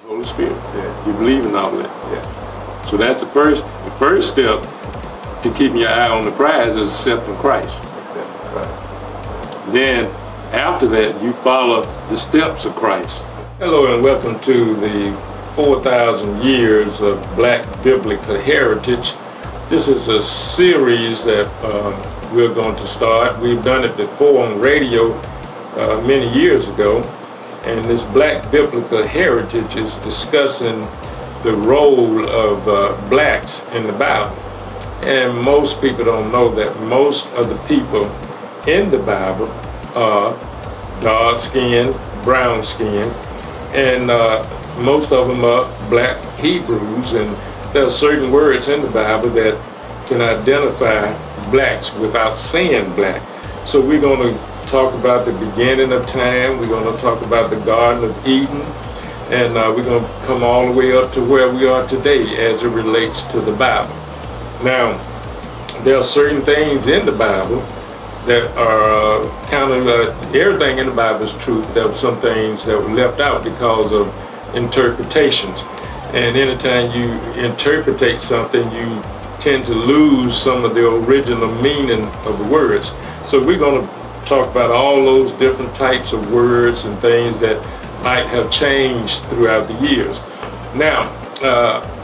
Holy Spirit. Yeah. You believe in all that. Yeah. So that's the first step to keeping your eye on the prize is accepting Christ. Right. Then after that, you follow the steps of Christ. Hello and welcome to the 4,000 years of Black biblical heritage. This is a series that we're going to start. We've done it before on radio many years ago. And this Black biblical heritage is discussing the role of blacks in the Bible. And most people don't know that most of the people in the Bible are dark skinned, brown skinned, and most of them are black Hebrews. And there are certain words in the Bible that can identify blacks without saying black. So we're going to talk about the beginning of time. We're going to talk about the Garden of Eden, and we're going to come all the way up to where we are today as it relates to the Bible. Now, there are certain things in the Bible that are kind of everything in the Bible is true. There were some things that were left out because of interpretations, and anytime you interpretate something, you tend to lose some of the original meaning of the words. So we're going to talk about all those different types of words and things that might have changed throughout the years. Now,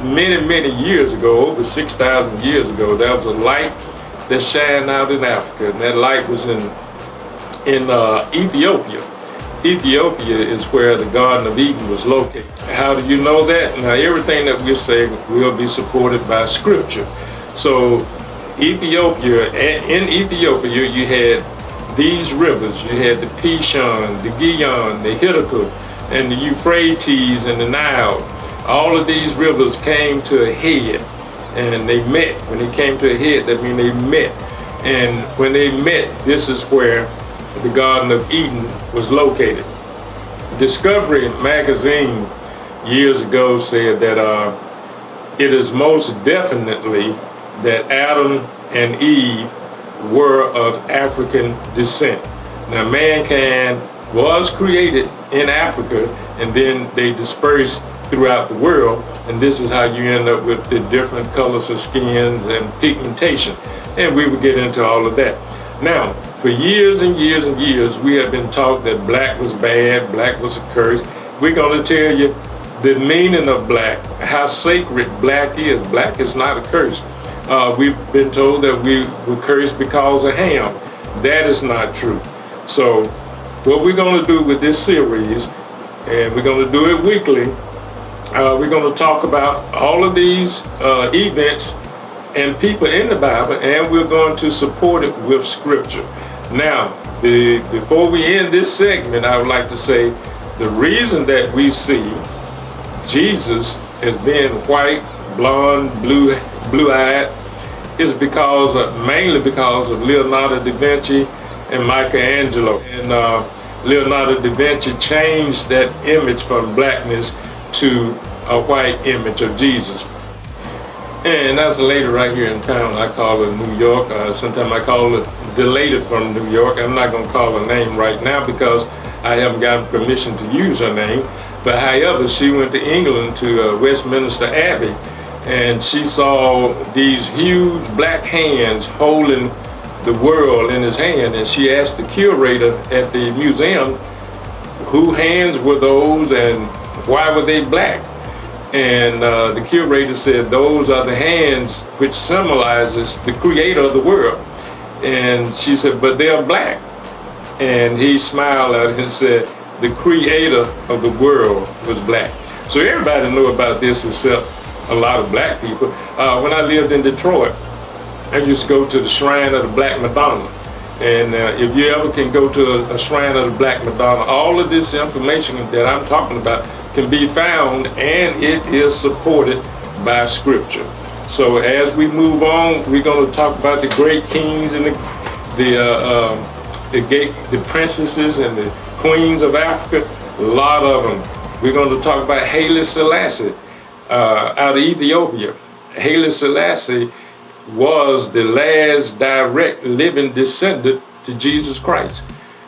many years ago, over 6,000 years ago, there was a light that shined out in Africa, and that light was in Ethiopia. Ethiopia is where the Garden of Eden was located. How do you know that? Now, everything that we're saying will be supported by Scripture. So, Ethiopia, in Ethiopia, you had these rivers. You had the Pishon, the Gihon, the Hiddekel, and the Euphrates and the Nile. All of these rivers came to a head, and they met. When they came to a head, that means they met. And when they met, this is where the Garden of Eden was located. Discovery magazine years ago said that it is most definitely that Adam and Eve were of African descent. Now, mankind was created in Africa, and then they dispersed throughout the world, and this is how you end up with the different colors of skins and pigmentation, and we will get into all of that. Now, for years and years and years, we have been taught that black was bad, black was a curse. We're going to tell you the meaning of black, how sacred black is. Black is not a curse. We've been told that we were cursed because of Ham. That is not true. So what we're going to do with this series, and we're going to do it weekly, we're going to talk about all of these events and people in the Bible, and we're going to support it with Scripture. Now, before we end this segment, I would like to say the reason that we see Jesus as being white, blonde, blue-eyed, is mainly because of Leonardo da Vinci and Michelangelo. And Leonardo da Vinci changed that image from blackness to a white image of Jesus. And that's a lady right here in town. I call her New York. Sometimes I call her the lady from New York. I'm not going to call her name right now because I haven't gotten permission to use her name. But however, she went to England to Westminster Abbey, and she saw these huge black hands holding the world in his hand, and she asked the curator at the museum, whose hands were those and why were they black? And the curator said, those are the hands which symbolizes the creator of the world. And she said, but they're black. And he smiled at her and said, the creator of the world was black. So everybody knew about this except a lot of black people. When I lived in Detroit, I used to go to the shrine of the Black Madonna. And if you ever can go to a shrine of the Black Madonna, all of this information that I'm talking about can be found, and it is supported by Scripture. So as we move on, we're going to talk about the great kings and the princesses and the queens of Africa. A lot of them. We're going to talk about Haile Selassie out of Ethiopia. Haile Selassie was the last direct living descendant to Jesus Christ.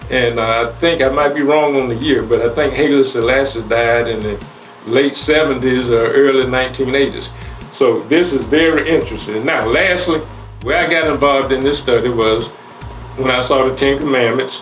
And I think I might be wrong on the year, but I think Haile Selassie died in the late 70s or early 1980s. So this is very interesting. Now, lastly, where I got involved in this study was when I saw the Ten Commandments,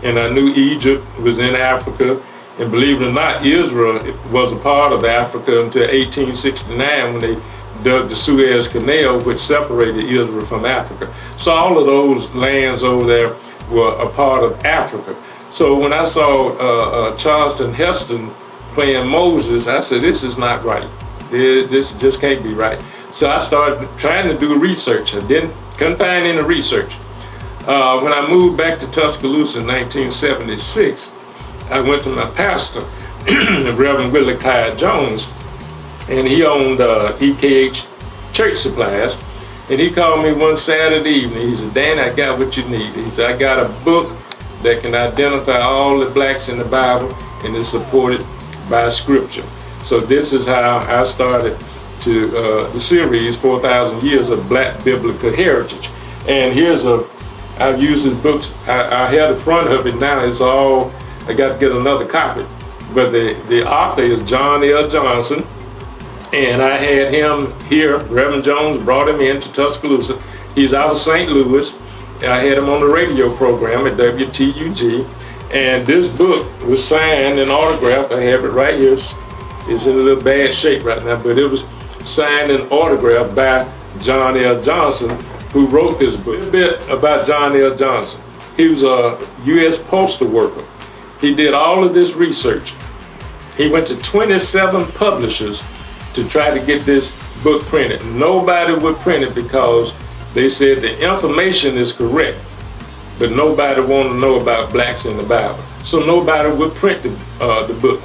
and I knew Egypt was in Africa, and believe it or not, Israel was a part of Africa until 1869 when they dug the Suez Canal, which separated Israel from Africa. So all of those lands over there were a part of Africa. So when I saw Charleston Heston playing Moses, I said, this is not right. This just can't be right. So I started trying to do research. I couldn't find any research. When I moved back to Tuscaloosa in 1976, I went to my pastor, Reverend Willie Clyde Jones, and he owned EKH Church Supplies. And he called me one Saturday evening. He said, Dan, I got what you need. He said, I got a book that can identify all the blacks in the Bible, and is supported by scripture. So this is how I started the series, 4,000 Years of Black Biblical Heritage. And I've used his books. I have the front of it now. It's all, I got to get another copy. But the author is John L. Johnson. And I had him here. Reverend Jones brought him into Tuscaloosa. He's out of St. Louis. I had him on the radio program at WTUG. And this book was signed and autographed. I have it right here. It's in a little bad shape right now, but it was signed and autographed by John L. Johnson, who wrote this book. A bit about John L. Johnson. He was a U.S. postal worker. He did all of this research. He went to 27 publishers to try to get this book printed. Nobody would print it because they said the information is correct, but nobody wanted to know about blacks in the Bible. So nobody would print the book.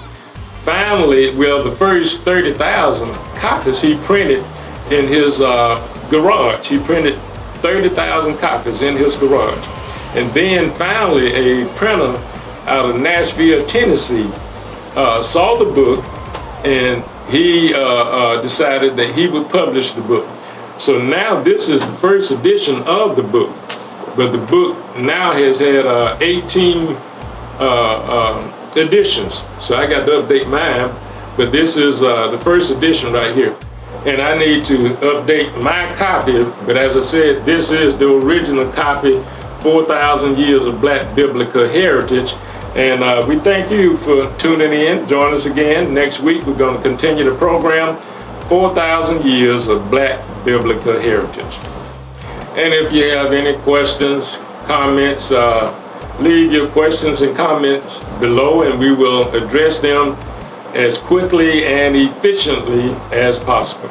Finally, the first 30,000 copies he printed in his garage. He printed 30,000 copies in his garage. And then finally, a printer out of Nashville, Tennessee, saw the book, and he decided that he would publish the book. So now this is the first edition of the book, but the book now has had 18 editions. So I got to update mine, but this is the first edition right here. And I need to update my copy, but as I said, this is the original copy, 4,000 Years of Black Biblical Heritage. And we thank you for tuning in. Join us again next week. We're going to continue the program, 4,000 Years of Black Biblical Heritage. And if you have any questions, comments, leave your questions and comments below, and we will address them as quickly and efficiently as possible.